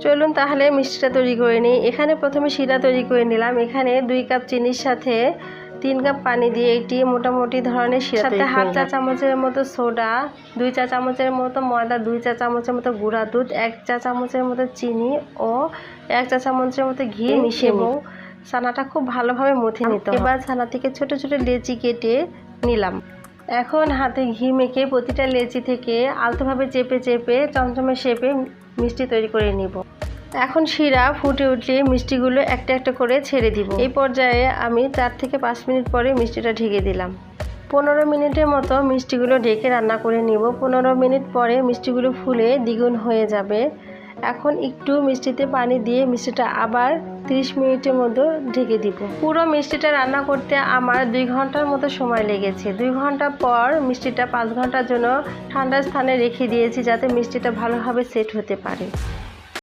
চলুন তাহলে মিষ্টিটা তৈরি করে নিই। এখানে প্রথমে শিরা তৈরি করে নিলাম। এখানে 2 কাপ চিনির সাথে 3 কাপ পানি দিয়ে এটি মোটামুটি ধরনের শিরা, সাথে হাফ চা চামচের মতো সোডা, 2 চা চামচের মতো ময়দা, 2 চা চামচের মতো গুঁড়া দুধ, 1 চা চামচের মতো চিনি ও 1 চা চামচের মতো ঘি মিশিয়ে ছানাটা খুব ভালোভাবে মথে নিতে হবে। এবার ছানা থেকে ছোট ছোট লেচি কেটে নিলাম। এখন হাতে ঘি মেখে প্রতিটা লেচি থেকে আলতোভাবে চেপে চেপে চমচমে শেপে মিষ্টি তৈরি করে নিব। এখন শিরা ফুটে উঠলে মিষ্টিগুলো একটা একটা করে ছেড়ে দিব। এই পর্যায়ে আমি 4 থেকে 5 মিনিট পরে মিষ্টিটা ঢেকে দিলাম। 15 মিনিটের মতো মিষ্টিগুলো ঢেকে রান্না করে নিব। 15 মিনিট পরে মিষ্টিগুলো ফুলে দ্বিগুণ হয়ে যাবে। এখন একটু মিষ্টিতে পানি দিয়ে মিষ্টিটা আবার 30 মিনিটের মতো ঢেকে দিব। পুরো মিষ্টিটা রান্না করতে আমার 2 ঘন্টার মতো সময় লেগেছে। 2 ঘন্টা পর মিষ্টিটা 5 ঘন্টার জন্য ঠান্ডা স্থানে রেখে দিয়েছি, যাতে মিষ্টিটা ভালোভাবে সেট হতে পারে।